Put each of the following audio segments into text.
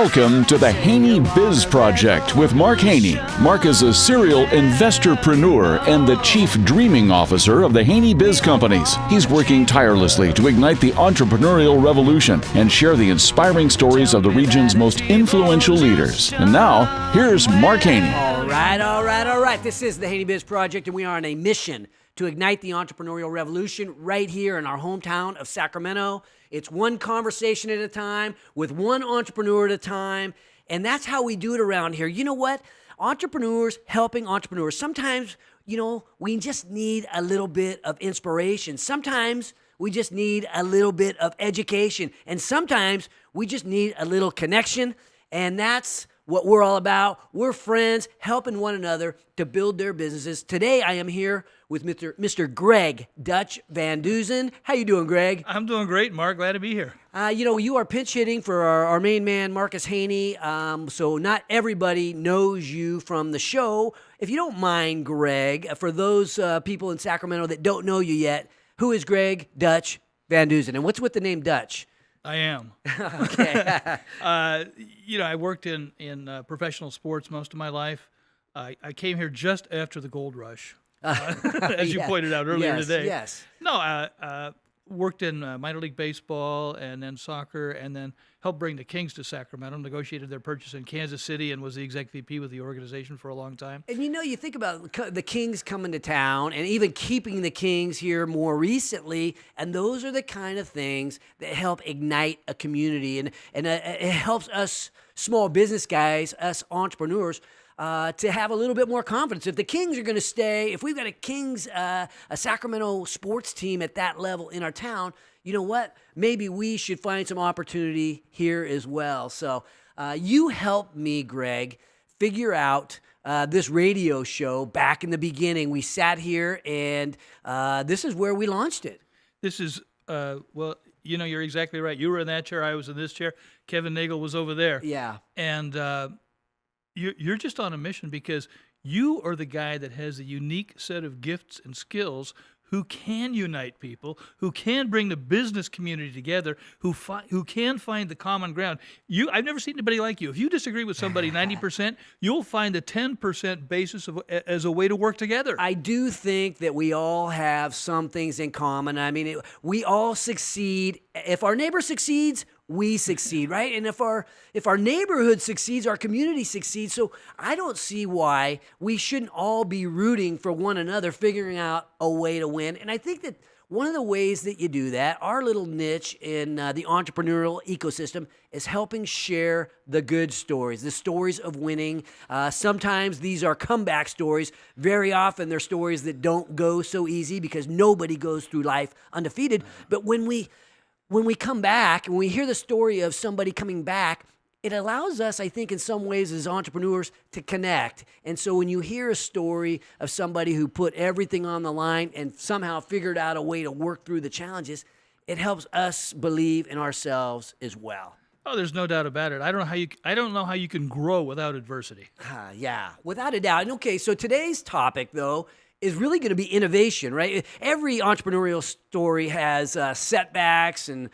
Welcome to the Haney Biz Project with Mark Haney. Mark is a serial investorpreneur and the chief dreaming officer of the Haney Biz Companies. He's working tirelessly to ignite the entrepreneurial revolution and share the inspiring stories of the region's most influential leaders. And now, here's Mark Haney. All right. This is the Haney Biz Project, and we are on a mission to ignite the entrepreneurial revolution right here in our hometown of Sacramento. It's one conversation at a time, with one entrepreneur at a time, and that's how we do it around here. You know what? Entrepreneurs helping entrepreneurs. Sometimes, we just need a little bit of inspiration. Sometimes we just need a little bit of education, and sometimes we just need a little connection, and that's what we're all about. We're friends helping one another to build their businesses. Today, I am here with Mr. Greg Dutch Van Duzen. How you doing, Greg? I'm doing great, Mark. Glad to be here. You are pinch hitting for our main man, Marcus Haney. So not everybody knows you from the show. If you don't mind, Greg, for those people in Sacramento that don't know you yet, who is Greg Dutch Van Duzen? And what's with the name Dutch? I am. Okay. I worked in professional sports most of my life. I came here just after the gold rush, as you pointed out earlier today. Yes. No, worked in minor league baseball and then soccer, and then helped bring the Kings to Sacramento, negotiated their purchase in Kansas City, and was the exec VP with the organization for a long time. And you think about the Kings coming to town and even keeping the Kings here more recently, and those are the kind of things that help ignite a community, and it helps us small business guys, us entrepreneurs, to have a little bit more confidence. If the Kings are going to stay, if we've got a Kings, a Sacramento sports team at that level in our town, you know what? Maybe we should find some opportunity here as well. So you helped me, Greg, figure out this radio show back in the beginning. We sat here, and this is where we launched it. This is, you're exactly right. You were in that chair. I was in this chair. Kevin Nagel was over there. Yeah. And you're just on a mission because you are the guy that has a unique set of gifts and skills who can unite people, who can bring the business community together, who can find the common ground. I've never seen anybody like you. If you disagree with somebody 90%, you'll find a 10% basis as a way to work together. I do think that we all have some things in common. I mean, we all succeed. If our neighbor succeeds, we succeed, right? And if our neighborhood succeeds, our community succeeds. So I don't see why we shouldn't all be rooting for one another, figuring out a way to win. And I think that one of the ways that you do that, our little niche in the entrepreneurial ecosystem, is helping share the good stories, the stories of winning. Sometimes these are comeback stories. Very often they're stories that don't go so easy because nobody goes through life undefeated. But when we come back and we hear the story of somebody coming back, it allows us, I think, in some ways as entrepreneurs to connect. And so when you hear a story of somebody who put everything on the line and somehow figured out a way to work through the challenges, it helps us believe in ourselves as well. Oh, there's no doubt about it. I don't know how you can grow without adversity. Yeah, without a doubt. And okay, so today's topic, though, is really going to be innovation, right? Every entrepreneurial story has setbacks and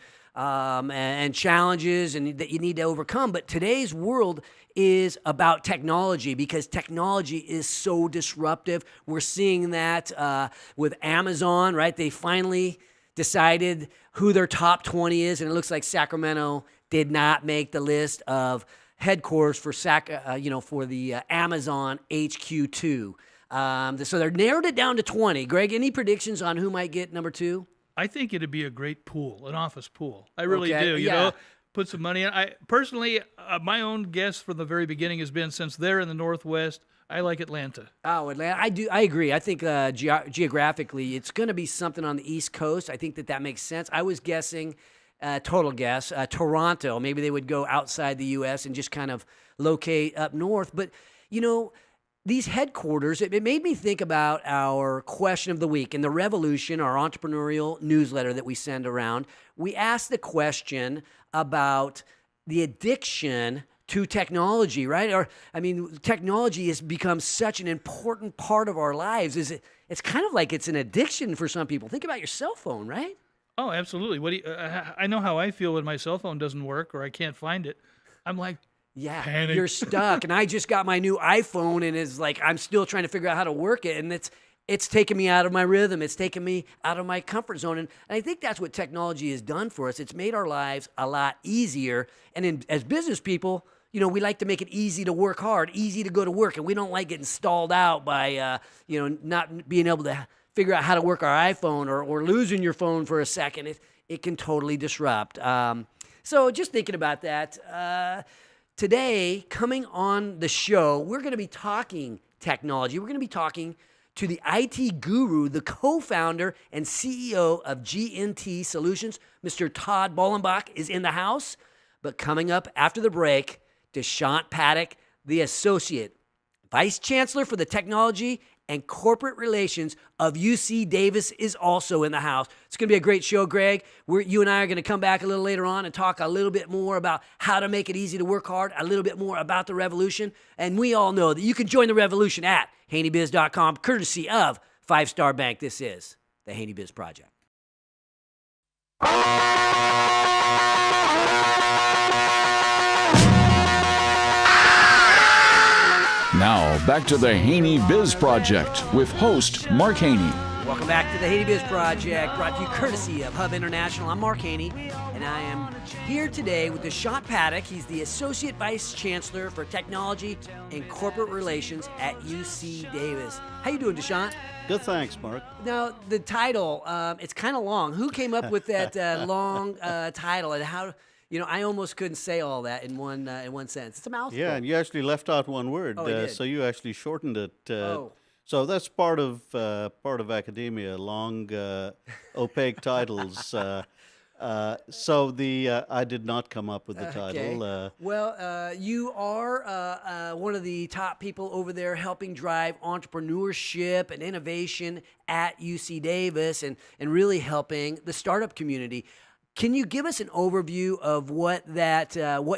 challenges and that you need to overcome. But today's world is about technology because technology is so disruptive. We're seeing that with Amazon, right? They finally decided who their top 20 is, and it looks like Sacramento did not make the list of headquarters for for the Amazon HQ2. So they're narrowed it down to 20. Greg, any predictions on who might get number 2? I think it'd be a great pool, an office pool. I really do. You know, put some money in. I personally, my own guess from the very beginning has been since they're in the Northwest, I like Atlanta. Oh, Atlanta. I agree. I think geographically, it's going to be something on the East Coast. I think that makes sense. I was guessing, total guess, Toronto. Maybe they would go outside the U.S. and just kind of locate up north. But, these headquarters, it made me think about our question of the week. In the Revolution, our entrepreneurial newsletter that we send around, we asked the question about the addiction to technology, right? Technology has become such an important part of our lives. It's kind of like it's an addiction for some people. Think about your cell phone, right? Oh, absolutely. I know how I feel when my cell phone doesn't work or I can't find it. I'm like, Yeah, Panic. you're stuck. And I just got my new iPhone, and it's like I'm still trying to figure out how to work it, and it's taken me out of my rhythm. It's taken me out of my comfort zone, and I think that's what technology has done for us. It's made our lives a lot easier. And as business people, we like to make it easy to work hard, easy to go to work, and we don't like getting stalled out by not being able to figure out how to work our iPhone or losing your phone for a second. It can totally disrupt. So just thinking about that. Today, coming on the show, we're going to be talking technology. We're going to be talking to the IT guru, the co-founder and CEO of GNT Solutions. Mr. Todd Bollenbach is in the house. But coming up after the break, Dushyant Pathak, the Associate Vice Chancellor for the Technology and Corporate Relations of UC Davis, is also in the house. It's going to be a great show, Greg. You and I are going to come back a little later on and talk a little bit more about how to make it easy to work hard, a little bit more about the revolution. And we all know that you can join the revolution at HaneyBiz.com, courtesy of 5 Star Bank. This is the Haney Biz Project. Now, back to the Haney Biz Project with host Mark Haney. Welcome back to the Haney Biz Project, brought to you courtesy of Hub International. I'm Mark Haney, and I am here today with Dushyant Pathak. He's the Associate Vice Chancellor for Technology and Corporate Relations at UC Davis. How you doing, Dushyant? Good, thanks, Mark. Now, the title, it's kind of long. Who came up with that long title, and how... I almost couldn't say all that in one sentence. It's a mouthful. Yeah, and you actually left out one word, I did. so you actually shortened it. So that's part of academia, long, opaque titles. I did not come up with the title. Well, you are one of the top people over there helping drive entrepreneurship and innovation at UC Davis, and really helping the startup community. Can you give us an overview of what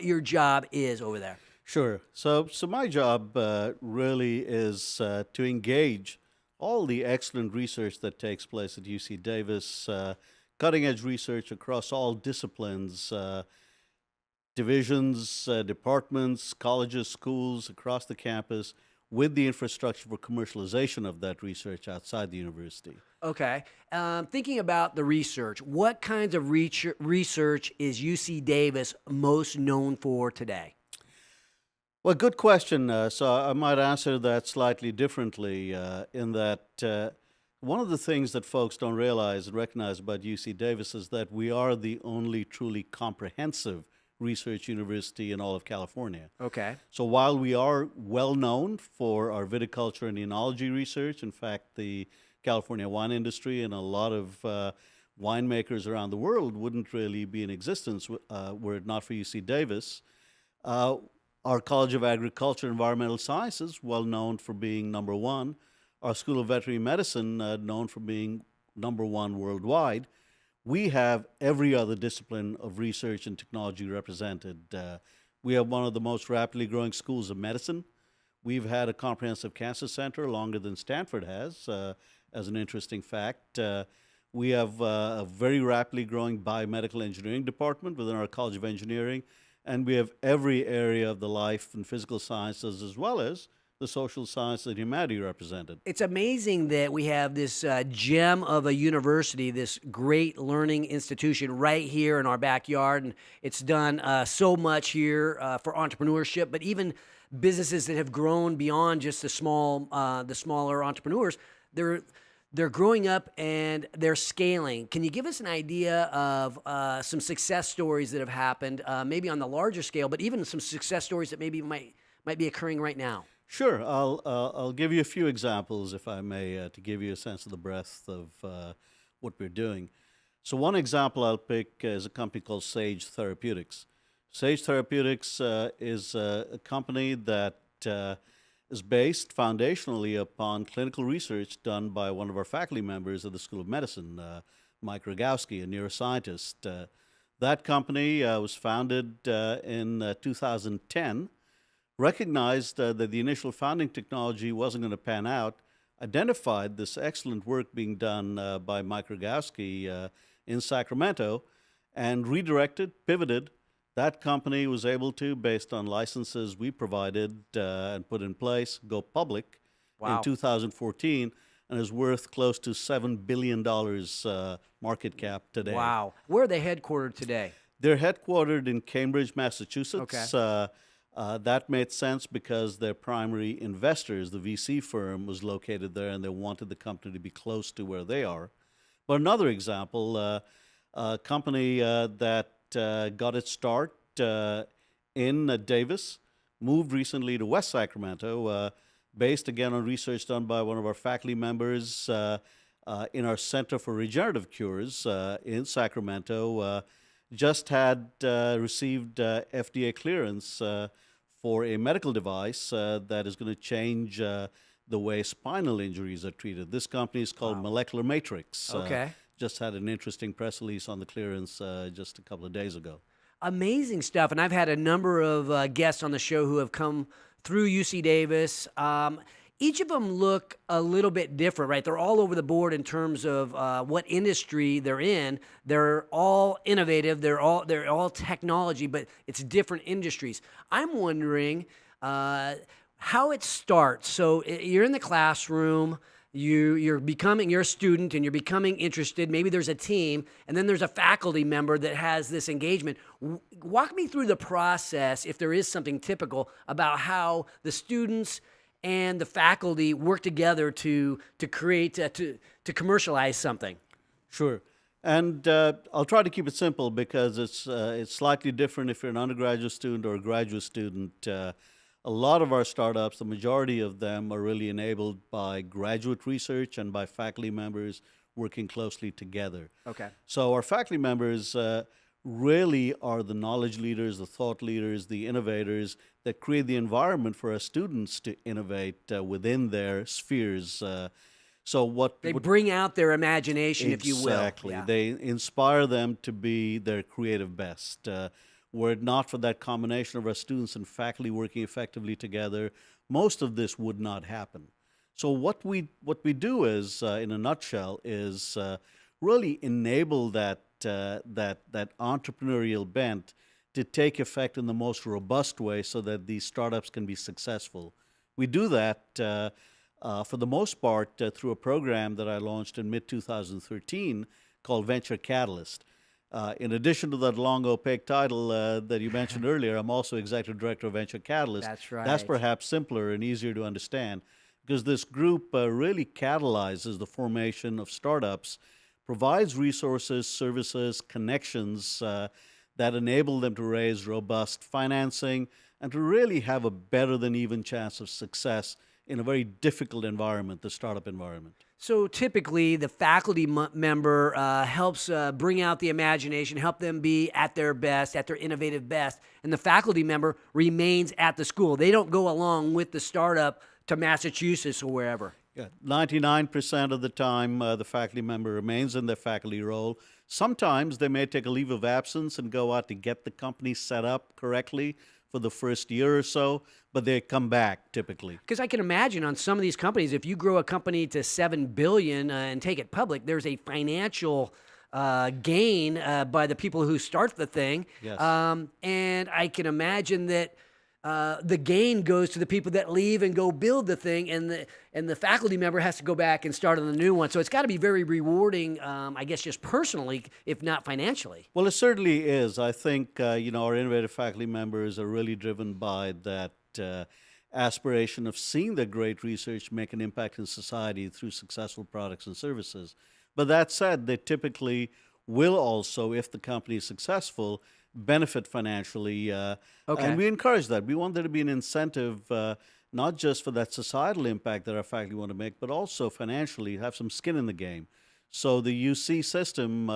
your job is over there? Sure. So my job really is to engage all the excellent research that takes place at UC Davis, cutting-edge research across all disciplines, divisions, departments, colleges, schools across the campus, with the infrastructure for commercialization of that research outside the university. Okay. Thinking about the research, what kinds of research is UC Davis most known for today? Well, good question. So I might answer that slightly differently in that one of the things that folks don't realize and recognize about UC Davis is that we are the only truly comprehensive research university in all of California. Okay. So while we are well known for our viticulture and enology research, in fact, the California wine industry and a lot of winemakers around the world wouldn't really be in existence were it not for UC Davis. Our College of Agriculture and Environmental Sciences, well known for being number one. Our School of Veterinary Medicine, known for being number one worldwide. We have every other discipline of research and technology represented. We have one of the most rapidly growing schools of medicine. We've had a comprehensive cancer center longer than Stanford has, as an interesting fact. We have a very rapidly growing biomedical engineering department within our College of Engineering, and we have every area of the life and physical sciences as well as the social science and humanity represented. It's amazing that we have this gem of a university, this great learning institution right here in our backyard, and it's done so much here for entrepreneurship, but even businesses that have grown beyond just the smaller entrepreneurs, they're growing up and they're scaling. Can you give us an idea of some success stories that have happened, maybe on the larger scale, but even some success stories that maybe might be occurring right now? Sure. I'll give you a few examples, if I may, to give you a sense of the breadth of what we're doing. So one example I'll pick is a company called Sage Therapeutics. Sage Therapeutics is a company that is based foundationally upon clinical research done by one of our faculty members at the School of Medicine, Mike Rogowski, a neuroscientist. That company was founded in 2010, recognized that the initial founding technology wasn't going to pan out, identified this excellent work being done by Mike Rogowski in Sacramento, and redirected, pivoted, That company was able to, based on licenses we provided and put in place, go public in Wow. 2014 and is worth close to $7 billion market cap today. Wow. Where are they headquartered today? They're headquartered in Cambridge, Massachusetts. Okay. That made sense because their primary investors, the VC firm, was located there, and they wanted the company to be close to where they are. But another example, a company that got its start in Davis, moved recently to West Sacramento, based again on research done by one of our faculty members in our Center for Regenerative Cures in Sacramento. Just had received FDA clearance for a medical device that is going to change the way spinal injuries are treated. This company is called Molecular Matrix. Okay. Just had an interesting press release on the clearance just a couple of days ago. Amazing stuff. And I've had a number of guests on the show who have come through UC Davis. Each of them look a little bit different, right? They're all over the board in terms of what industry they're in. They're all innovative. They're all technology, but it's different industries. I'm wondering how it starts. So you're in the classroom. You're a student and you're becoming interested. Maybe there's a team, and then there's a faculty member that has this engagement. Walk me through the process, if there is something typical, about how the students and the faculty work together to create, to commercialize something. Sure. And I'll try to keep it simple because it's slightly different if you're an undergraduate student or a graduate student. A lot of our startups, the majority of them, are really enabled by graduate research and by faculty members working closely together. Okay. So our faculty members really are the knowledge leaders, the thought leaders, the innovators that create the environment for our students to innovate within their spheres. They bring out their imagination, if you will. Exactly. Yeah. They inspire them to be their creative best. Were it not for that combination of our students and faculty working effectively together, most of this would not happen. So what we do is, in a nutshell, is really enable that entrepreneurial bent to take effect in the most robust way so that these startups can be successful. We do that for the most part through a program that I launched in mid-2013 called Venture Catalyst. In addition to that long, opaque title that you mentioned earlier, I'm also Executive Director of Venture Catalyst. That's right. That's perhaps simpler and easier to understand because this group really catalyzes the formation of startups, provides resources, services, connections that enable them to raise robust financing and to really have a better than even chance of success in a very difficult environment, the startup environment. So typically, the faculty member helps bring out the imagination, help them be at their best, at their innovative best, and the faculty member remains at the school. They don't go along with the startup to Massachusetts or wherever. Yeah, 99% of the time, the faculty member remains in their faculty role. Sometimes they may take a leave of absence and go out to get the company set up correctly for the first year or so, but they come back typically. Because I can imagine on some of these companies, if you grow a company to $7 billion and take it public, there's a financial gain by the people who start the thing. Yes. And I can imagine that the gain goes to the people that leave and go build the thing, and the faculty member has to go back and start on the new one. So it's got to be very rewarding, I guess, just personally, if not financially. Well, it certainly is. I think our innovative faculty members are really driven by that aspiration of seeing their great research make an impact in society through successful products and services. But that said, they typically will also, if the company is successful, benefit financially. And we encourage that. We want there to be an incentive, not just for that societal impact that our faculty want to make, but also financially have some skin in the game. So the UC system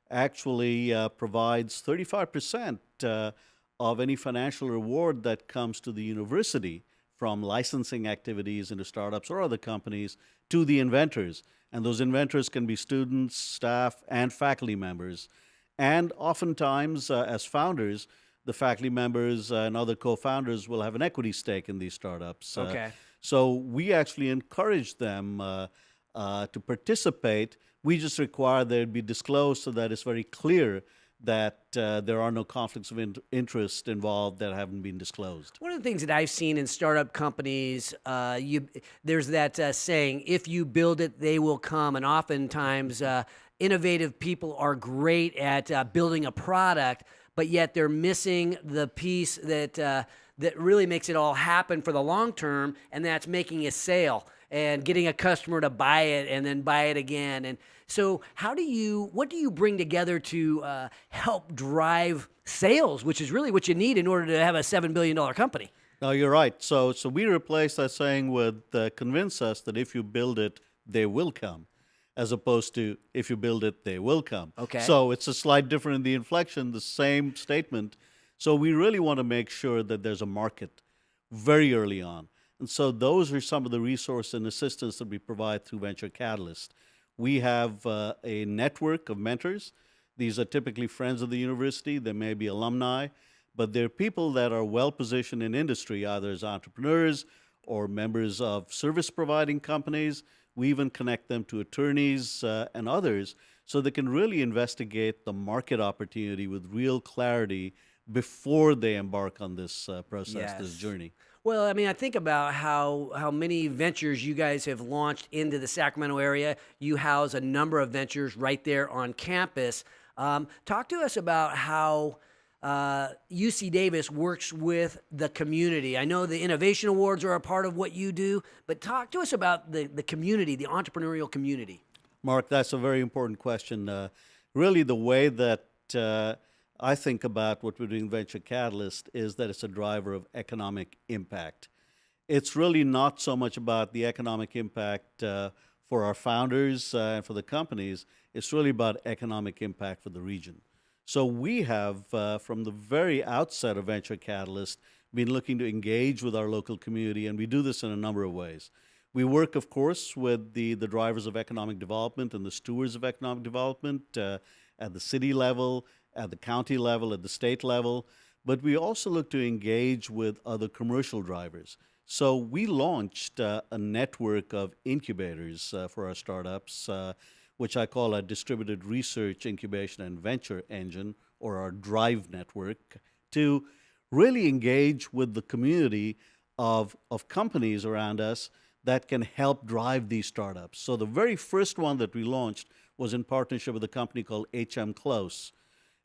actually provides 35% of any financial reward that comes to the university from licensing activities into startups or other companies to the inventors. And those inventors can be students, staff, and faculty members. And oftentimes, as founders, the faculty members and other co-founders will have an equity stake in these startups. So we actually encourage them to participate. We just require that it be disclosed so that it's very clear that there are no conflicts of interest involved that haven't been disclosed. One of the things that I've seen in startup companies, there's that saying, if you build it, they will come. And oftentimes, innovative people are great at building a product, but yet they're missing the piece that really makes it all happen for the long term, and that's making a sale and getting a customer to buy it and then buy it again. And so what do you bring together to help drive sales, which is really what you need in order to have a $7 billion company? No, you're right. So we replaced that saying with convince us that if you build it, they will come, as opposed to if you build it, they will come. Okay. So it's a slight different in the inflection, the same statement. So we really want to make sure that there's a market very early on. And so those are some of the resources and assistance that we provide through Venture Catalyst. We have a network of mentors. These are typically friends of the university. They may be alumni, but they're people that are well-positioned in industry, either as entrepreneurs or members of service-providing companies. We even connect them to attorneys and others so they can really investigate the market opportunity with real clarity before they embark on this process, this journey. Well, I mean, I think about how many ventures you guys have launched into the Sacramento area. You house a number of ventures right there on campus. Talk to us about how UC Davis works with the community. I know the Innovation Awards are a part of what you do, but talk to us about the community, the entrepreneurial community. Mark, that's a very important question. Really, the way that I think about what we're doing Venture Catalyst is that it's a driver of economic impact. It's really not so much about the economic impact for our founders and for the companies. It's really about economic impact for the region. So we have, from the very outset of Venture Catalyst, been looking to engage with our local community, and we do this in a number of ways. We work, of course, with the drivers of economic development and the stewards of economic development at the city level, at the county level, at the state level, but we also look to engage with other commercial drivers. So we launched a network of incubators for our startups, which I call our Distributed Research Incubation and Venture Engine, or our DRIVE network, to really engage with the community of companies around us that can help drive these startups. So the very first one that we launched was in partnership with a company called HM Close.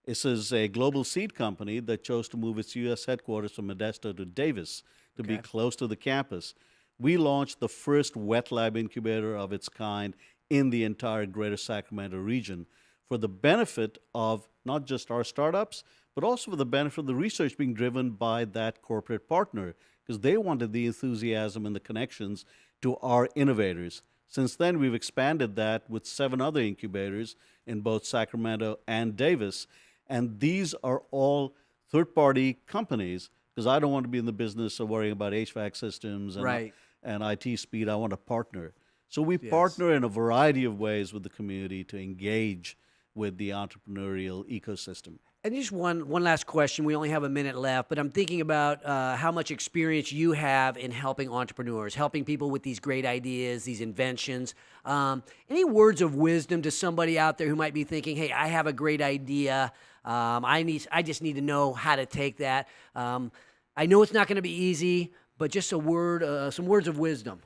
This is a global seed company that chose to move its U.S. headquarters from Modesto to Davis to be close to the campus. We launched the first wet lab incubator of its kind in the entire greater Sacramento region for the benefit of not just our startups, but also for the benefit of the research being driven by that corporate partner, because they wanted the enthusiasm and the connections to our innovators. Since then, we've expanded that with 7 other incubators in both Sacramento and Davis. And these are all third-party companies, because I don't want to be in the business of worrying about HVAC systems and IT speed. I want to partner. So we partner in a variety of ways with the community to engage with the entrepreneurial ecosystem. And just one last question. We only have a minute left, but I'm thinking about how much experience you have in helping entrepreneurs, helping people with these great ideas, these inventions. Any words of wisdom to somebody out there who might be thinking, hey, I have a great idea. I just need to know how to take that. I know it's not going to be easy, but just some words of wisdom.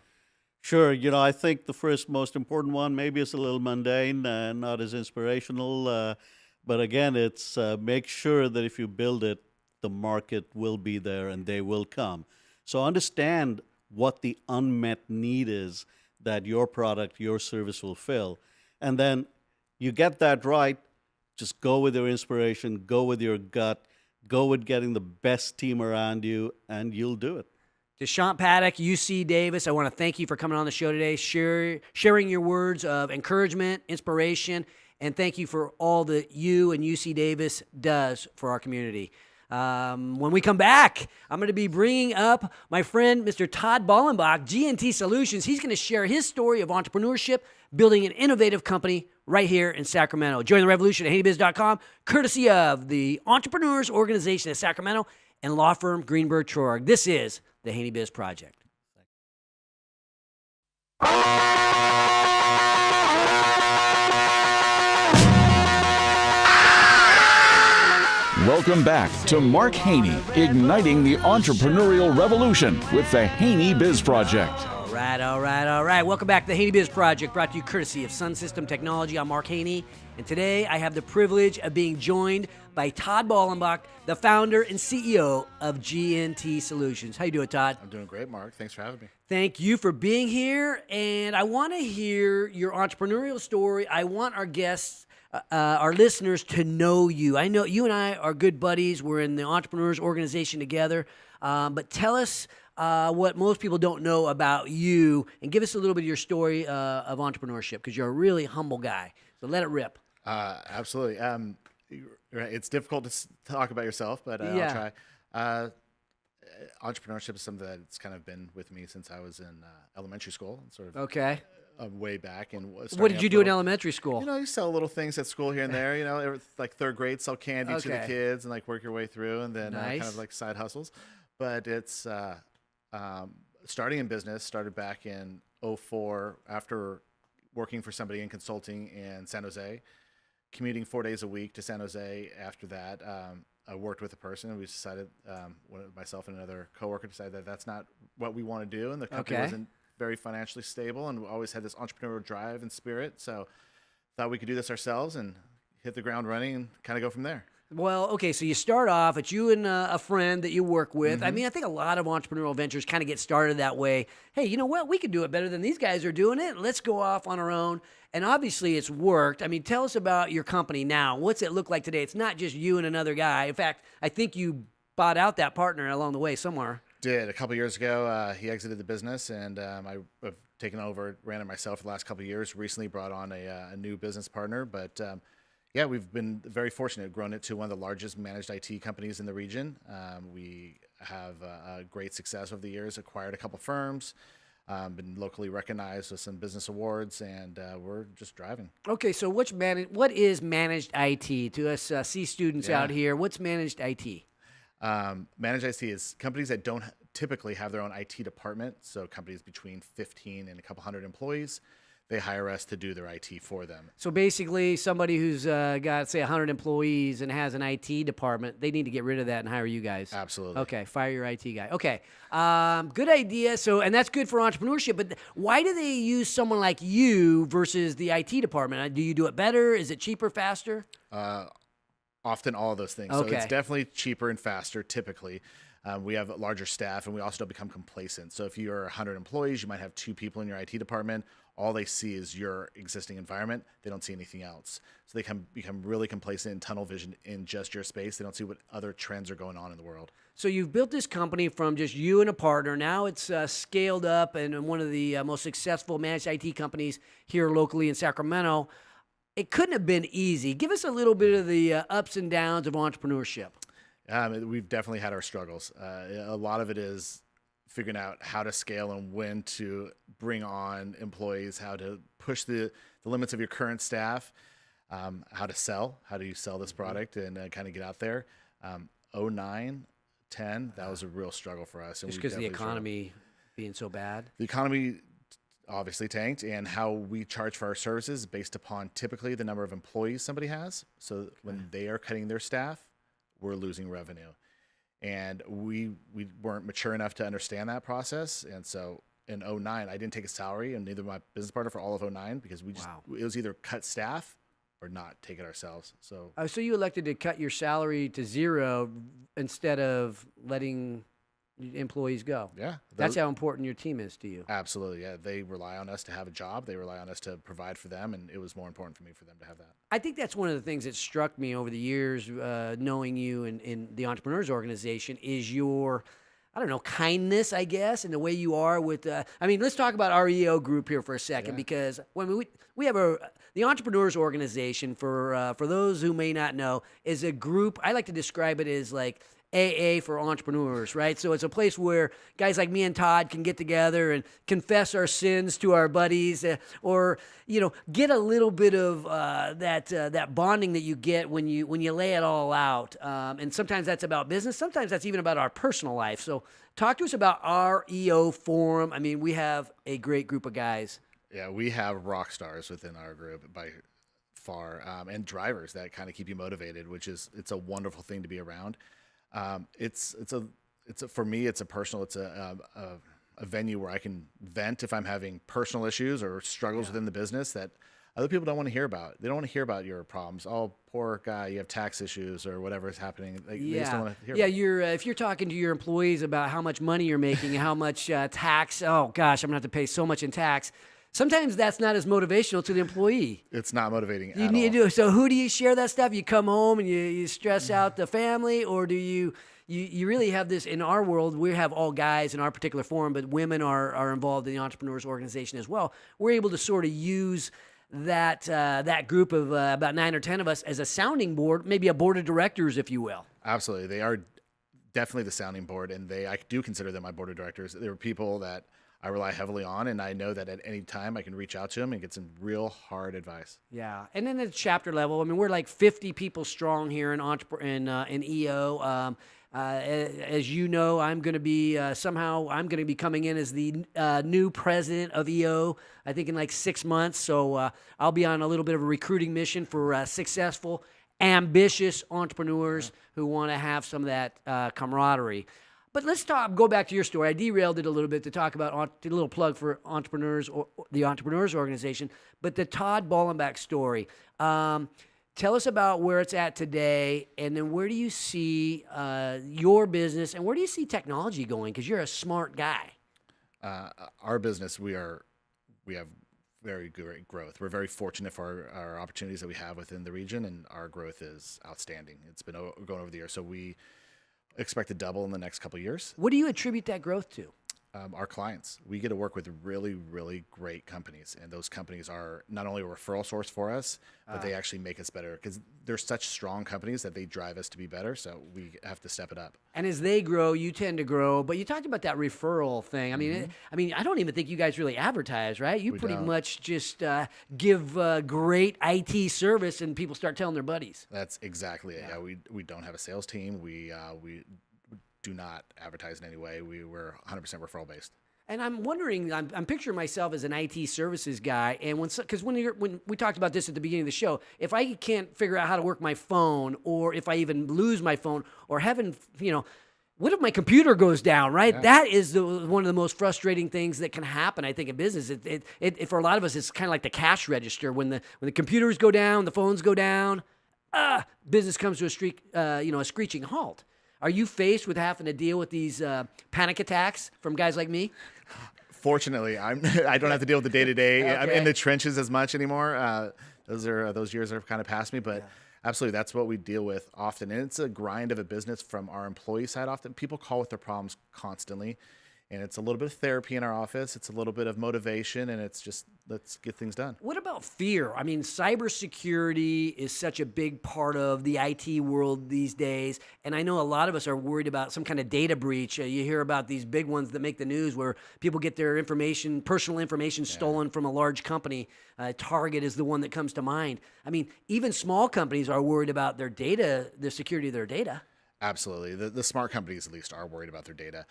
Sure. I think the first most important one, maybe it's a little mundane and not as inspirational, but again, it's make sure that if you build it, the market will be there and they will come. So understand what the unmet need is that your product, your service will fill. And then you get that right, just go with your inspiration, go with your gut, go with getting the best team around you, and you'll do it. Dushyant Pathak, UC Davis, I want to thank you for coming on the show today, sharing your words of encouragement, inspiration, and thank you for all that you and UC Davis does for our community. When we come back, I'm going to be bringing up my friend, Mr. Todd Bollenbach, GNT Solutions. He's going to share his story of entrepreneurship, building an innovative company right here in Sacramento. Join the revolution at HaneyBiz.com, courtesy of the Entrepreneurs Organization of Sacramento and law firm Greenberg Traurig. This is the Haney Biz Project. Welcome back to Mark Haney, igniting the entrepreneurial revolution with the Haney Biz Project. All right. Welcome back to the Haney Biz Project, brought to you courtesy of Sun System Technology. I'm Mark Haney, and today I have the privilege of being joined by Todd Bollenbach, the founder and CEO of GNT Solutions. How you doing, Todd? I'm doing great, Mark. Thanks for having me. Thank you for being here, and I want to hear your entrepreneurial story. I want our guests, our listeners, to know you. I know you and I are good buddies. We're in the Entrepreneurs Organization together, but tell us what most people don't know about you, and give us a little bit of your story of entrepreneurship, because you're a really humble guy. So let it rip. Absolutely. It's difficult to talk about yourself, but Yeah. I'll try. Entrepreneurship is something that's kind of been with me since I was in elementary school, sort of Okay. way back. And What did you do in elementary school? You know, you sell little things at school here and there. You know, like third grade, sell candy to the Okay. kids and like work your way through, and then kind Nice. of like side hustles. But it's starting in business started back in '04 after working for somebody in consulting in San Jose, commuting 4 days a week to San Jose. After that, I worked with a person, and we decided, myself and another coworker decided that that's not what we want to do, and the company Okay. wasn't very financially stable, and we always had this entrepreneurial drive and spirit. So thought we could do this ourselves and hit the ground running and kind of go from there. Well, okay, so you start off, it's you and a friend that you work with. I Mm-hmm. mean, I think a lot of entrepreneurial ventures kind of get started that way. Hey, you know what? We could do it better than these guys are doing it. Let's go off on our own. And obviously it's worked. I mean, tell us about your company now. What's it look like today? It's not just you and another guy. In fact, I think you bought out that partner along the way somewhere. Did a couple years ago. He exited the business, and I've taken over, ran it myself for the last couple of years. Recently brought on a new business partner, but yeah, we've been very fortunate, grown it to one of the largest managed IT companies in the region. We have a great success over the years, acquired a couple firms, been locally recognized with some business awards, and we're just driving. Okay, so what is managed IT? To us C students Yeah. out here, what's managed IT? Managed IT is companies that don't typically have their own IT department. So companies between 15 and a couple hundred employees, they hire us to do their IT for them. So basically, somebody who's got, say, 100 employees and has an IT department, they need to get rid of that and hire you guys. Absolutely. Okay, fire your IT guy. Okay, good idea. So, and that's good for entrepreneurship. But why do they use someone like you versus the IT department? Do you do it better? Is it cheaper, faster? Often all of those things. So Okay. it's definitely cheaper and faster typically. We have a larger staff, and we also don't become complacent. So if you're 100 employees, you might have 2 people in your IT department. All they see is your existing environment. They don't see anything else. So they become really complacent and tunnel vision in just your space. They don't see what other trends are going on in the world. So you've built this company from just you and a partner. Now it's scaled up and one of the most successful managed IT companies here locally in Sacramento. It couldn't have been easy. Give us a little bit of the ups and downs of entrepreneurship. We've definitely had our struggles. A lot of it is figuring out how to scale and when to bring on employees, how to push the limits of your current staff, how to sell, how do you sell this product and kind of get out there. 09, 10, that was a real struggle for us. Just because of the economy being so bad. The economy obviously tanked, and how we charge for our services is based upon typically the number of employees somebody has. So when they are cutting their staff, we're losing revenue. And we weren't mature enough to understand that process. And so in 09, I didn't take a salary, and neither my business partner, for all of 09, because we just, it was either cut staff or not take it ourselves. So So you elected to cut your salary to zero instead of letting employees go. yeah, That's how important your team is to you. absolutely. Yeah. They rely on us to have a job. They rely on us to provide for them. And it was more important for me for them to have that. I think that's one of the things that struck me over the years, knowing you in the Entrepreneurs Organization, is your, I don't know, kindness, I guess, and the way you are with, I mean, let's talk about our EO group here for a second, because when we have the Entrepreneurs Organization, for those who may not know, is a group, I like to describe it as like AA for entrepreneurs, right? So it's a place where guys like me and Todd can get together and confess our sins to our buddies, or get a little bit of that bonding that you get when you lay it all out. And sometimes that's about business. Sometimes that's even about our personal life. So talk to us about our EO forum. I mean, we have a great group of guys. Yeah, we have rock stars within our group by far, and drivers that kind of keep you motivated, it's a wonderful thing to be around. For me, it's a venue where I can vent if I'm having personal issues or struggles within the business that other people don't want to hear about. They don't want to hear about your problems. Oh, poor guy, you have tax issues or whatever is happening. They just don't want to hear about it. If you're talking to your employees about how much money you're making and how much tax, oh gosh, I'm going to have to pay so much in tax. Sometimes that's not as motivational to the employee. It's not motivating You at need all. to. So who do you share that stuff? You come home and you stress out the family, or do you really have this? In our world, we have all guys in our particular forum, but women are involved in the entrepreneurs organization as well. We're able to sort of use that group of about 9 or 10 of us as a sounding board, maybe a board of directors, if you will. Absolutely. They are definitely the sounding board, and I do consider them my board of directors. They're people that I rely heavily on, and I know that at any time I can reach out to them and get some real hard advice. Yeah, and then at the chapter level, I mean, we're like 50 people strong here in EO. As you know, I'm going to be coming in as the new president of EO, I think in like 6 months. So I'll be on a little bit of a recruiting mission for successful, ambitious entrepreneurs who want to have some of that camaraderie. But let's go back to your story. I derailed it a little bit to talk about a little plug for entrepreneurs or the Entrepreneurs Organization. But the Todd Bollenbach story. Tell us about where it's at today, and then where do you see your business, and where do you see technology going? Because you're a smart guy. Our business, we have very great growth. We're very fortunate for our opportunities that we have within the region, and our growth is outstanding. It's been going over the years, so we expect to double in the next couple of years. What do you attribute that growth to? Our clients. We get to work with really, really great companies, and those companies are not only a referral source for us, but they actually make us better because they're such strong companies that they drive us to be better. So we have to step it up. And as they grow, you tend to grow. But you talked about that referral thing. I mean, I don't even think you guys really advertise, right? You pretty much just give great IT service, and people start telling their buddies. That's exactly it. Yeah, we don't have a sales team. We do not advertise in any way. We're 100% referral based. And I'm wondering, I'm picturing myself as an IT services guy, and because when we talked about this at the beginning of the show, if I can't figure out how to work my phone, or if I even lose my phone, or what if my computer goes down, right? Yeah. That is one of the most frustrating things that can happen, I think, in business. It for a lot of us, it's kind of like the cash register. When the computers go down, the phones go down, business comes to a screeching halt. Are you faced with having to deal with these panic attacks from guys like me? Fortunately, I don't have to deal with the day-to-day. Okay. I'm in the trenches as much anymore. Those years have kind of passed me, but absolutely, that's what we deal with often. And it's a grind of a business from our employee side often. People call with their problems constantly. And it's a little bit of therapy in our office. It's a little bit of motivation, and it's just, let's get things done. What about fear? I mean, cybersecurity is such a big part of the IT world these days. And I know a lot of us are worried about some kind of data breach. You hear about these big ones that make the news where people get their personal information stolen from a large company. Target is the one that comes to mind. I mean, even small companies are worried about their data, the security of their data. Absolutely. The smart companies, at least, are worried about their data.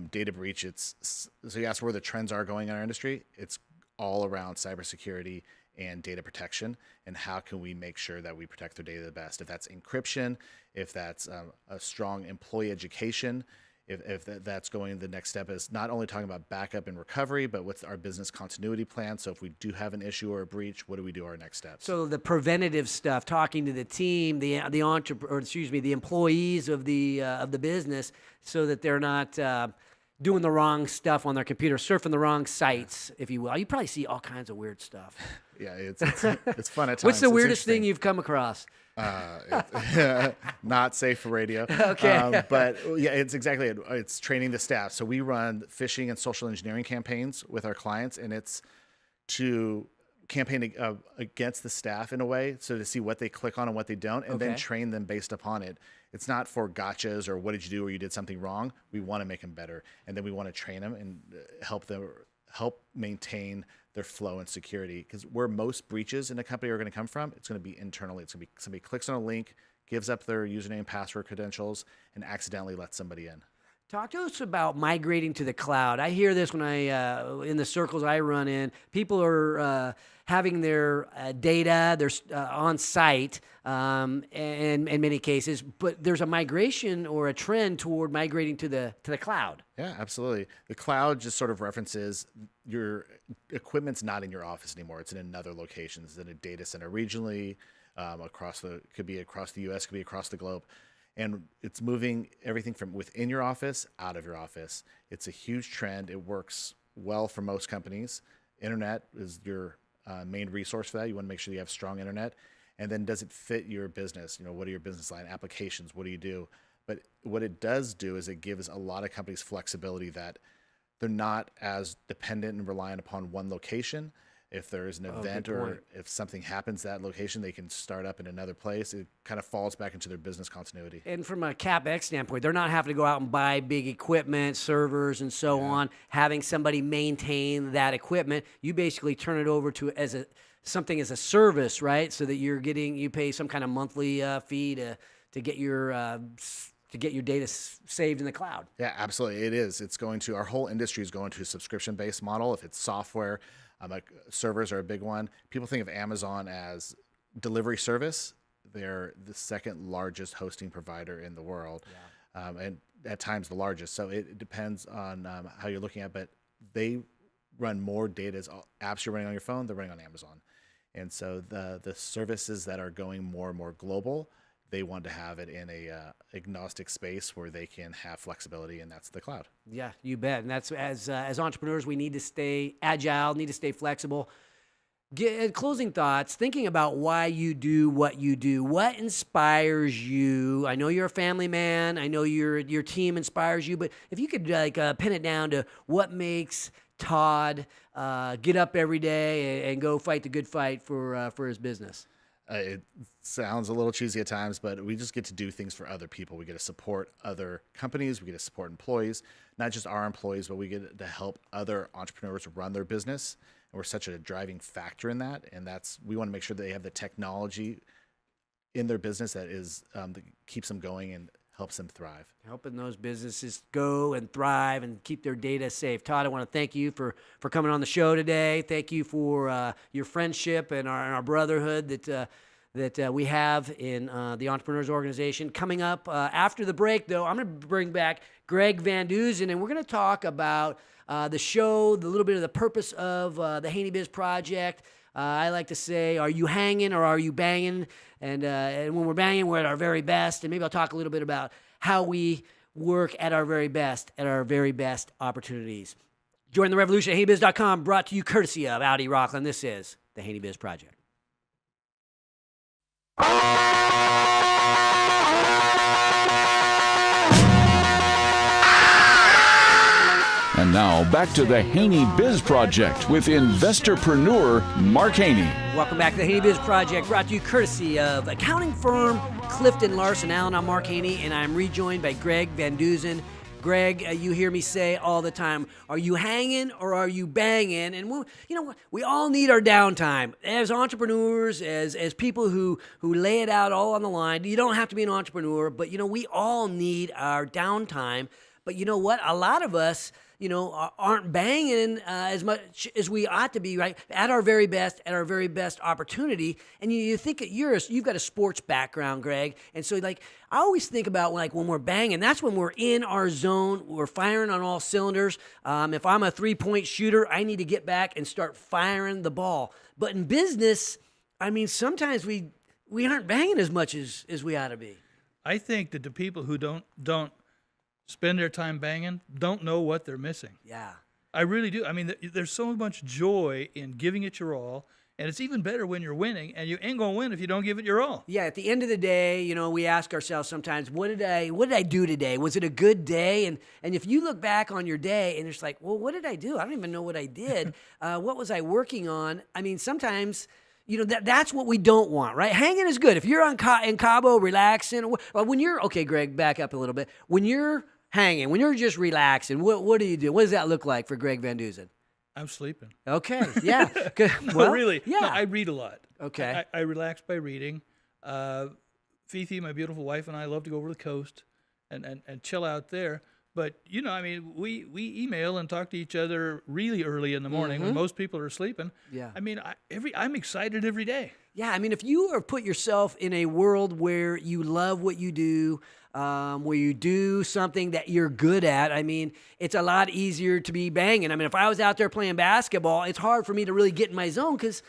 Data breach, so you ask where the trends are going in our industry. It's all around cybersecurity and data protection, and how can we make sure that we protect their data the best. If that's encryption, if that's a strong employee education, if that's going, the next step is not only talking about backup and recovery, but what's our business continuity plan. So if we do have an issue or a breach, what do we do our next steps? So the preventative stuff, talking to the team, the employees of the business, so that they're not doing the wrong stuff on their computer, surfing the wrong sites, if you will. You probably see all kinds of weird stuff. Yeah, it's fun at times. What's the weirdest thing you've come across? Not safe for radio. Okay. But yeah, it's exactly it. It's training the staff. So we run phishing and social engineering campaigns with our clients, and it's to campaign against the staff in a way, so to see what they click on and what they don't, and then train them based upon it. It's not for gotchas or what did you do or you did something wrong. We want to make them better, and then we want to train them and help maintain their flow and security, because where most breaches in a company are going to come from, it's going to be internally. It's going to be somebody clicks on a link, gives up their username, password, credentials, and accidentally lets somebody in. Talk to us about migrating to the cloud. I hear this when in the circles I run in. People are having their data, on site, in many cases, but there's a migration or a trend toward migrating to the cloud. Yeah, absolutely. The cloud just sort of references your equipment's not in your office anymore. It's in another location. It's in a data center regionally, could be across the U.S., could be across the globe. And it's moving everything from within your office out of your office. It's a huge trend. It works well for most companies. Internet is your main resource for that. You want to make sure you have strong internet. And then does it fit your business? What are your business line applications? What do you do? But what it does do is it gives a lot of companies flexibility that they're not as dependent and reliant upon one location. If there's an event or if something happens at that location, they can start up in another place. It kind of falls back into their business continuity. And from a CapEx standpoint, they're not having to go out and buy big equipment, servers, and so on. Having somebody maintain that equipment, you basically turn it over to something as a service, right? So that you pay some kind of monthly fee to get your data saved in the cloud. Yeah, absolutely. It is. Our whole industry is going to a subscription-based model. If it's software, servers are a big one. People think of Amazon as delivery service. They're the second largest hosting provider in the world, and at times the largest. So it depends on how you're looking at, but they run more data. Apps you're running on your phone, they're running on Amazon. And so the services that are going more and more global, they want to have it in a agnostic space where they can have flexibility, and that's the cloud. Yeah, you bet. And that's as entrepreneurs, we need to stay agile, need to stay flexible. Closing thoughts, thinking about why you do what you do. What inspires you? I know you're a family man. I know your team inspires you. But if you could pin it down to what makes Todd get up every day and go fight the good fight for his business. It sounds a little cheesy at times, but we just get to do things for other people. We get to support other companies. We get to support employees, not just our employees, but we get to help other entrepreneurs run their business. And we're such a driving factor in that. And we want to make sure that they have the technology in their business that keeps them going and helps them thrive. Helping those businesses go and thrive and keep their data safe. Todd, I want to thank you for coming on the show today. Thank you for your friendship and our brotherhood that we have in the Entrepreneurs Organization. Coming up after the break, though, I'm going to bring back Greg Van Duzen, and we're going to talk about the show, the little bit of the purpose of the Haney Biz Project. I like to say, are you hanging or are you banging? And when we're banging, we're at our very best. And maybe I'll talk a little bit about how we work at our very best opportunities. Join the revolution at HaneyBiz.com, brought to you courtesy of Audi Rockland. This is the Haney Biz Project. And now, back to the Haney Biz Project with investorpreneur Mark Haney. Welcome back to the Haney Biz Project, brought to you courtesy of accounting firm Clifton Larson Allen. I'm Mark Haney, and I'm rejoined by Greg Van Duzen. Greg, you hear me say all the time, are you hanging or are you banging? And we all need our downtime. As entrepreneurs, as people who lay it out all on the line, you don't have to be an entrepreneur, but we all need our downtime. But you know what? A lot of us, aren't banging as much as we ought to be, right? At our very best opportunity. And you think you've got a sports background, Greg. And so I always think about when we're banging, that's when we're in our zone, we're firing on all cylinders. If I'm a 3-point shooter, I need to get back and start firing the ball. But in business, sometimes we aren't banging as much as we ought to be. I think that the people who don't spend their time banging don't know what they're missing. Yeah. I really do. There's so much joy in giving it your all, and it's even better when you're winning, and you ain't going to win if you don't give it your all. Yeah, at the end of the day, we ask ourselves sometimes, what did I do today? Was it a good day? And if you look back on your day and it's well, what did I do? I don't even know what I did. What was I working on? Sometimes that's what we don't want, right? Hanging is good. If you're in Cabo relaxing, when you're, okay, Greg, back up a little bit. When you're hanging, when you're just relaxing, what do you do? What does that look like for Greg Van Duzen? I'm sleeping. Okay, yeah. No, really. Yeah. No, I read a lot. Okay. I relax by reading. Fifi, my beautiful wife, and I love to go over to the coast and chill out there. But I mean, we email and talk to each other really early in the morning when most people are sleeping. Yeah. I mean, I'm excited every day. Yeah, I mean, if you are put yourself in a world where you love what you do, where you do something that you're good at, I mean, it's a lot easier to be banging. I mean, if I was out there playing basketball, it's hard for me to really get in my zone because,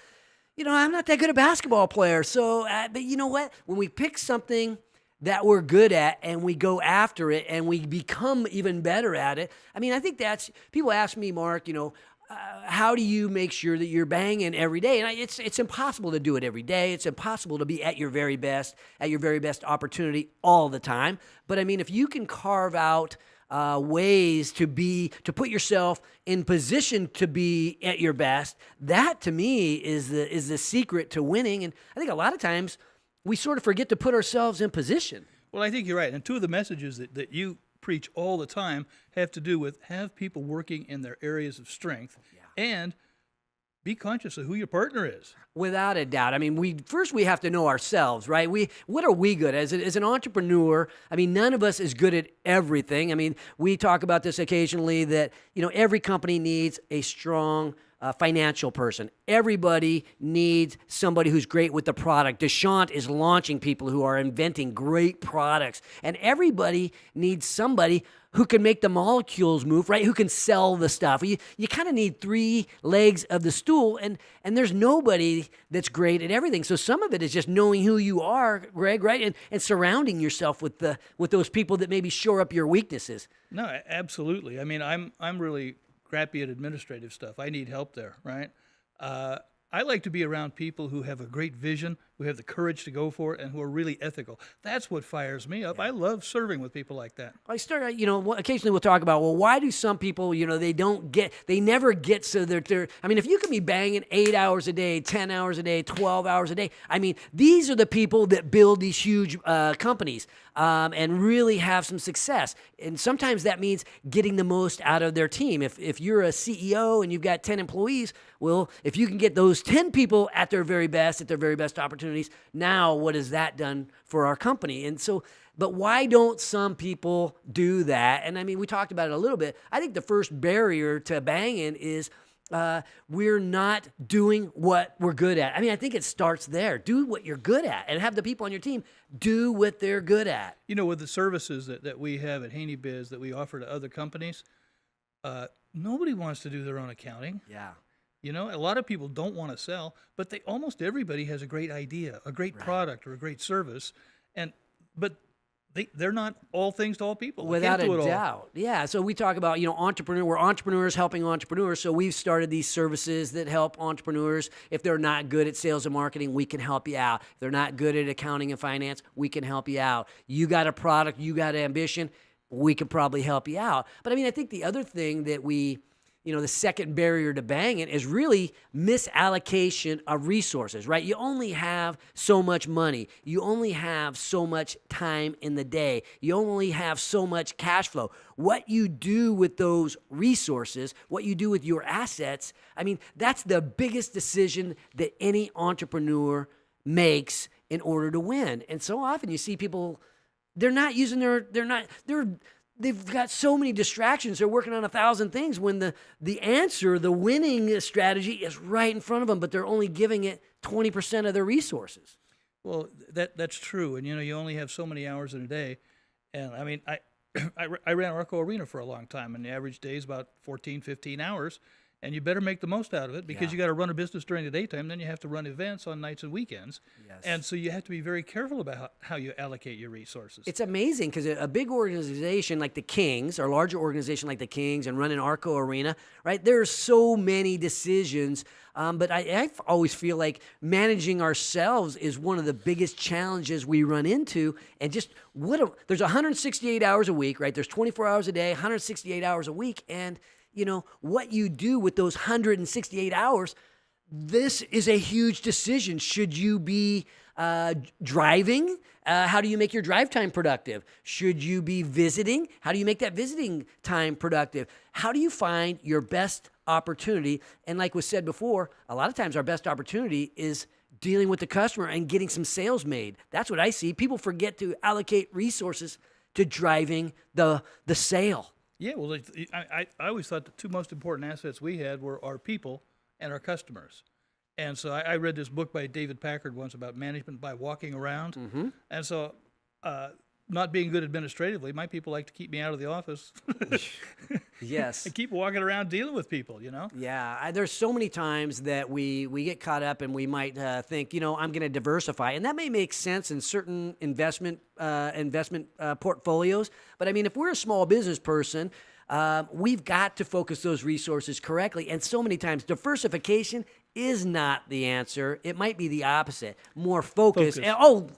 I'm not that good a basketball player. So, but you know what? When we pick something that we're good at and we go after it and we become even better at it. I mean, I think people ask me, Mark, how do you make sure that you're banging every day? And it's impossible to do it every day. It's impossible to be at your very best opportunity all the time. But I mean, if you can carve out ways to put yourself in position to be at your best, that to me is the secret to winning. And I think a lot of times we sort of forget to put ourselves in position. Well, I think you're right. And two of the messages that you preach all the time have to do with have people working in their areas of strength and be conscious of who your partner is. Without a doubt. I mean, we have to know ourselves, right? What are we good at? As an entrepreneur, I mean, none of us is good at everything. I mean, we talk about this occasionally that, every company needs a strong financial person. Everybody needs somebody who's great with the product. Dushyant is launching people who are inventing great products. And everybody needs somebody who can make the molecules move, right? Who can sell the stuff. You kind of need three legs of the stool, and there's nobody that's great at everything. So some of it is just knowing who you are, Greg, right? And surrounding yourself with those people that maybe shore up your weaknesses. No, absolutely. I mean, I'm really crappy at administrative stuff. I need help there, right? I like to be around people who have a great vision, who have the courage to go for it, and who are really ethical. That's what fires me up. I love serving with people like that. I start, occasionally we'll talk about, well, why do some people, they never get so they're, I mean, if you can be banging 8 hours a day, 10 hours a day, 12 hours a day, I mean, these are the people that build these huge companies and really have some success. And sometimes that means getting the most out of their team. If you're a CEO and you've got 10 employees, well, if you can get those 10 people at their very best opportunities, now what has that done for our company? And so, but why don't some people do that? And I mean, we talked about it a little bit. I think the first barrier to banging is we're not doing what we're good at. I mean, I think it starts there. Do what you're good at and have the people on your team do what they're good at. With the services that we have at Haney Biz that we offer to other companies, nobody wants to do their own accounting. Yeah. A lot of people don't want to sell, but almost everybody has a great idea, a great product, or a great service, but they're not all things to all people. Without a doubt. Yeah. So we talk about, we're entrepreneurs helping entrepreneurs. So we've started these services that help entrepreneurs. If they're not good at sales and marketing, we can help you out. If they're not good at accounting and finance, we can help you out. You got a product, you got ambition, we could probably help you out. But I mean, I think the other thing that the second barrier to banging is really misallocation of resources, right? You only have so much money. You only have so much time in the day. You only have so much cash flow. What you do with those resources, what you do with your assets, I mean, that's the biggest decision that any entrepreneur makes in order to win. And so often you see people, they've got so many distractions. They're working on 1,000 things when the answer, the winning strategy is right in front of them, but they're only giving it 20% of their resources. Well, that's true. And, you only have so many hours in a day. And, I mean, I ran Arco Arena for a long time, and the average day is about 14, 15 hours. And you better make the most out of it because you got to run a business during the daytime. Then you have to run events on nights and weekends. Yes. And so you have to be very careful about how you allocate your resources. It's amazing because a big organization like the Kings, or a larger organization like the Kings, and running Arco Arena, right? There's so many decisions. But I always feel like managing ourselves is one of the biggest challenges we run into. And just there's 168 hours a week, right? There's 24 hours a day, 168 hours a week. And what you do with those 168 hours, this is a huge decision. Should you be driving? How do you make your drive time productive? Should you be visiting? How do you make that visiting time productive? How do you find your best opportunity? And like was said before, a lot of times our best opportunity is dealing with the customer and getting some sales made. That's what I see. People forget to allocate resources to driving the sale. Yeah, well, I always thought the two most important assets we had were our people and our customers. And so I read this book by David Packard once about management by walking around. Mm-hmm. And so, not being good administratively, my people like to keep me out of the office. Yes. And keep walking around dealing with people, Yeah, there's so many times that we get caught up and we might think, I'm going to diversify, and that may make sense in certain investment portfolios. But I mean, if we're a small business person, we've got to focus those resources correctly. And so many times, diversification is not the answer. It might be the opposite. More focus. Focus. Oh,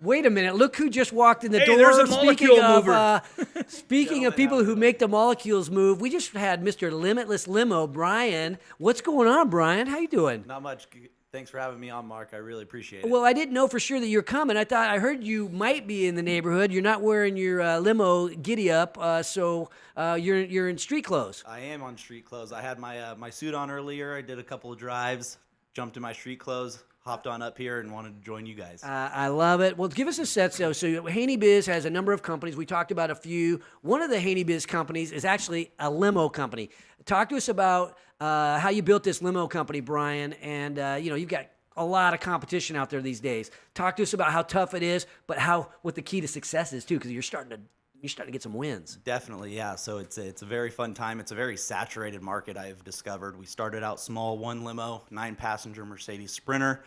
wait a minute! Look who just walked in the Hey, door. there's a molecule mover. Speaking of people who make the molecules move, we just had Mr. Limitless Limo, Brian. What's going on, Brian? How you doing? Not much. Thanks for having me on, Mark. I really appreciate it. Well, I didn't know for sure that you're coming. I heard you might be in the neighborhood. You're not wearing your limo giddy up, so you're in street clothes. I am on street clothes. I had my suit on earlier. I did a couple of drives, jumped in my street clothes, hopped on up here, and wanted to join you guys. I love it. Well, give us a set. So Haney Biz has a number of companies. We talked about a few. One of the Haney Biz companies is actually a limo company. Talk to us about how you built this limo company, Brian. And you've got a lot of competition out there these days. Talk to us about how tough it is, but what the key to success is too, because you're starting to get some wins. Definitely, yeah. So it's a very fun time. It's a very saturated market, I've discovered. We started out small, one limo, 9-passenger Mercedes Sprinter,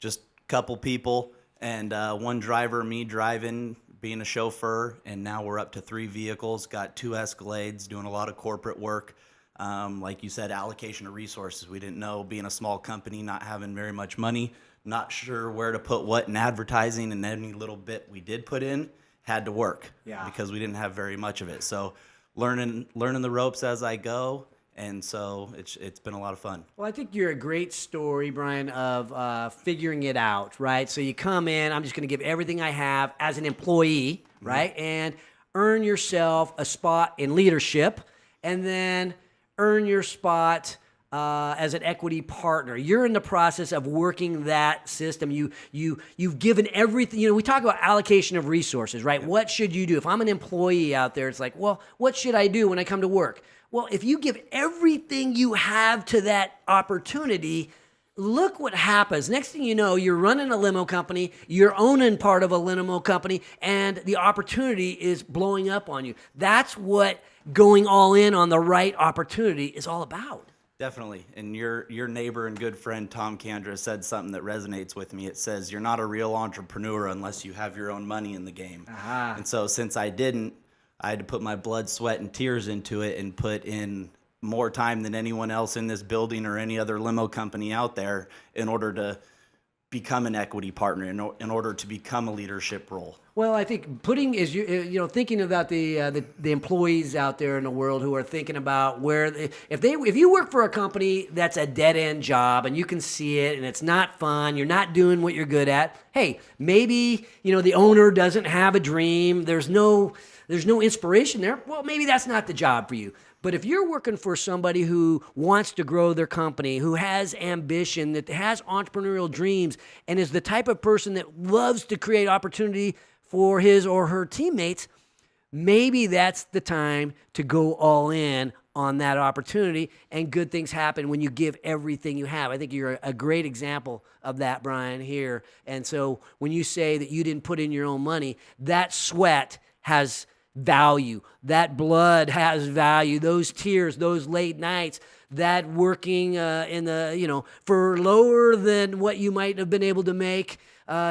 just a couple people, and one driver, me driving, being a chauffeur, and now we're up to 3 vehicles, got 2 Escalades, doing a lot of corporate work. Like you said, allocation of resources. We didn't know, being a small company, not having very much money, not sure where to put what in advertising, and any little bit we did put in had to work because we didn't have very much of it. So learning the ropes as I go, and so it's been a lot of fun. Well, I think you're a great story, Brian, of figuring it out, right? So you come in, I'm just going to give everything I have as an employee, right? And earn yourself a spot in leadership, and then earn your spot as an equity partner. You're in the process of working that system. You've given everything. We talk about allocation of resources, right? What should you do? If I'm an employee out there, it's like, well, what should I do when I come to work? Well, if you give everything you have to that opportunity, look what happens. Next thing you know, you're running a limo company, you're owning part of a limo company, and the opportunity is blowing up on you. That's what going all in on the right opportunity is all about. Definitely. And your neighbor and good friend, Tom Kandra, said something that resonates with me. It says, you're not a real entrepreneur unless you have your own money in the game. Aha. And so since I didn't, I had to put my blood, sweat, and tears into it and put in more time than anyone else in this building or any other limo company out there in order to become an equity partner, in order to become a leadership role. Well, I think thinking about the employees out there in the world who are thinking about if you work for a company that's a dead end job and you can see it and it's not fun, you're not doing what you're good at. Hey, maybe the owner doesn't have a dream. There's no inspiration there. Well, maybe that's not the job for you. But if you're working for somebody who wants to grow their company, who has ambition, that has entrepreneurial dreams, and is the type of person that loves to create opportunity for his or her teammates, maybe that's the time to go all in on that opportunity, and good things happen when you give everything you have. I think you're a great example of that, Brian, here. And so when you say that you didn't put in your own money, that sweat has value. That blood has value. Those tears, those late nights, that working for lower than what you might have been able to make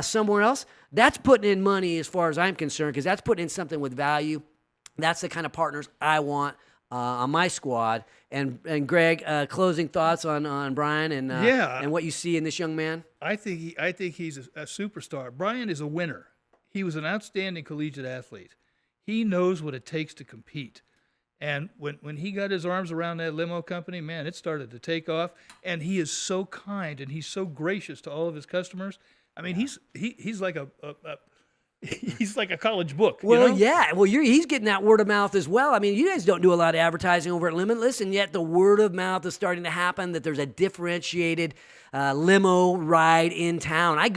somewhere else, that's putting in money as far as I'm concerned, because that's putting in something with value. That's the kind of partners I want on my squad. And Greg, closing thoughts on Brian and what you see in this young man? I think he's a superstar. Brian is a winner. He was an outstanding collegiate athlete. He knows what it takes to compete. And when he got his arms around that limo company, man, it started to take off. And he is so kind and he's so gracious to all of his customers. I mean, he's like he's like a college book. Well, you know? yeah. Well, he's getting that word of mouth as well. I mean, you guys don't do a lot of advertising over at Limitless, and yet the word of mouth is starting to happen that there's a differentiated limo ride in town. I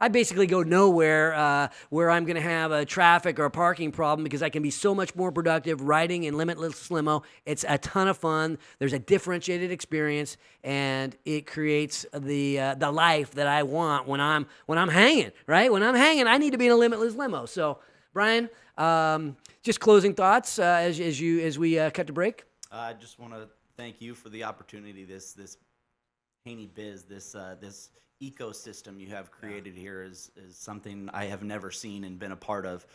basically go nowhere where I'm going to have a traffic or a parking problem because I can be so much more productive riding in Limitless limo. It's a ton of fun. There's a differentiated experience, and it creates the life that I want when I'm hanging. Right? When I'm hanging, I need to be in a Limitless limo. So, Brian, just closing thoughts as we cut to break. I just want to thank you for the opportunity. This Haney Biz, this ecosystem you have created here is something I have never seen and been a part of.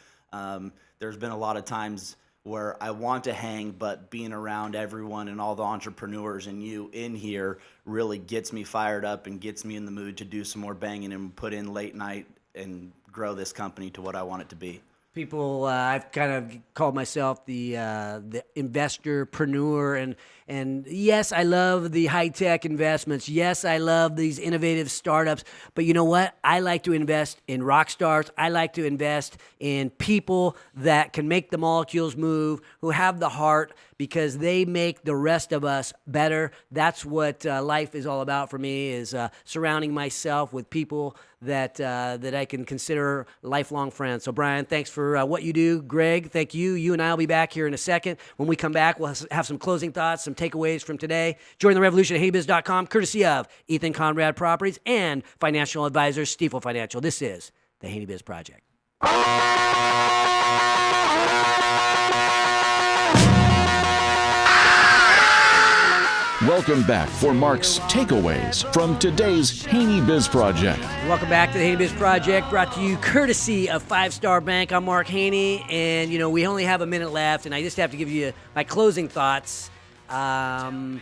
There's been a lot of times where I want to hang, but being around everyone and all the entrepreneurs and you in here really gets me fired up and gets me in the mood to do some more banging and put in late night and grow this company to what I want it to be. People, I've kind of called myself the investorpreneur, and yes, I love the high tech investments. Yes, I love these innovative startups. But you know what? I like to invest in rock stars. I like to invest in people that can make the molecules move, who have the heart, because they make the rest of us better. That's what life is all about for me, is surrounding myself with people that I can consider lifelong friends. So, Brian, thanks for what you do. Greg, thank you. You and I will be back here in a second. When we come back, we'll have some closing thoughts, some takeaways from today. Join the revolution at HeyBiz.com, courtesy of Ethan Conrad Properties and financial advisors, Stifel Financial. This is the Haney Biz Project. Welcome back for Mark's takeaways from today's Haney Biz Project. Welcome back to the Haney Biz Project, brought to you courtesy of Five Star Bank. I'm Mark Haney, and we only have a minute left, and I just have to give you my closing thoughts about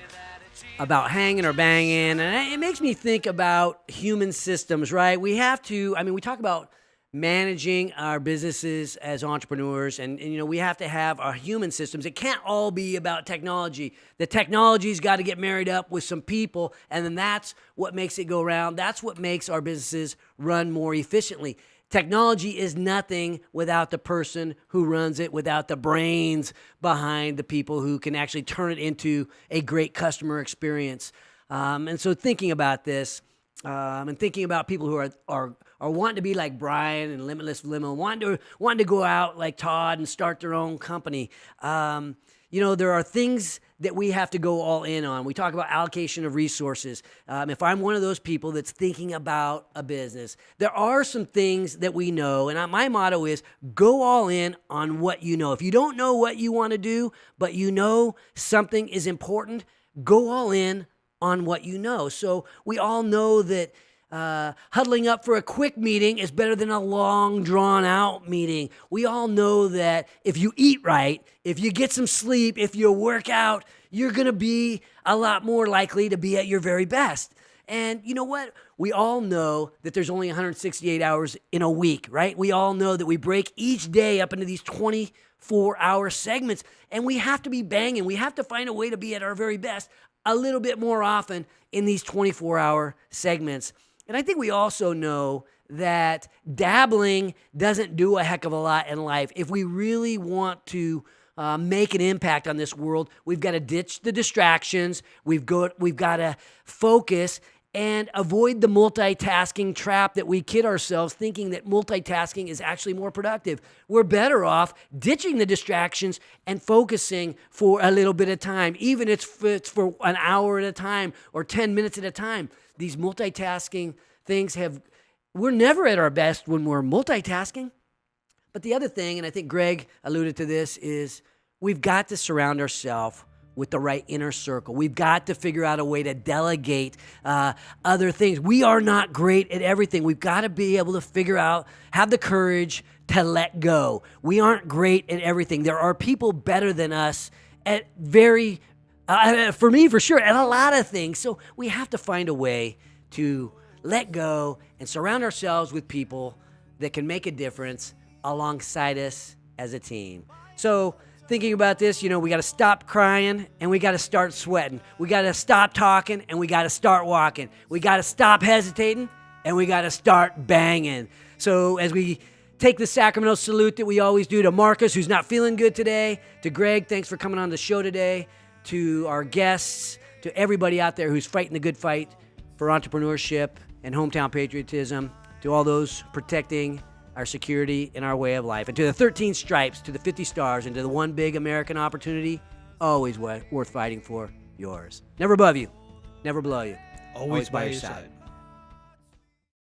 hanging or banging. And it makes me think about human systems, right? We talk about managing our businesses as entrepreneurs, and we have to have our human systems. It can't all be about technology. The technology's got to get married up with some people, and then that's what makes it go round. That's what makes our businesses run more efficiently. Technology is nothing without the person who runs it, without the brains behind the people who can actually turn it into a great customer experience. And so thinking about this, and thinking about people who are wanting to be like Brian and Limitless Limo, wanting to go out like Todd and start their own company. There are things that we have to go all in on. We talk about allocation of resources. If I'm one of those people that's thinking about a business, there are some things that we know, and my motto is go all in on what you know. If you don't know what you want to do, but you know something is important, go all in on what you know. So we all know that huddling up for a quick meeting is better than a long, drawn-out meeting. We all know that if you eat right, if you get some sleep, if you work out, you're going to be a lot more likely to be at your very best. And you know what? We all know that there's only 168 hours in a week, right? We all know that we break each day up into these 24-hour segments, and we have to be banging. We have to find a way to be at our very best a little bit more often in these 24-hour segments. And I think we also know that dabbling doesn't do a heck of a lot in life. If we really want to make an impact on this world, we've got to ditch the distractions. We've got to focus and avoid the multitasking trap that we kid ourselves thinking that multitasking is actually more productive. We're better off ditching the distractions and focusing for a little bit of time, even if it's for an hour at a time or 10 minutes at a time. These multitasking things we're never at our best when we're multitasking. But the other thing, and I think Greg alluded to this, is we've got to surround ourselves with the right inner circle. We've got to figure out a way to delegate other things. We are not great at everything. We've got to be able to have the courage to let go. We aren't great at everything. There are people better than us at for me, for sure, at a lot of things. So we have to find a way to let go and surround ourselves with people that can make a difference alongside us as a team. So thinking about this, we got to stop crying and we got to start sweating. We got to stop talking and we got to start walking. We got to stop hesitating and we got to start banging. So as we take the Sacramento salute that we always do to Marcus, who's not feeling good today, to Greg, thanks for coming on the show today, to our guests, to everybody out there who's fighting the good fight for entrepreneurship and hometown patriotism, to all those protecting our security and our way of life, and to the 13 stripes, to the 50 stars, and to the one big American opportunity, always worth fighting for, yours. Never above you, never below you. Always by your side.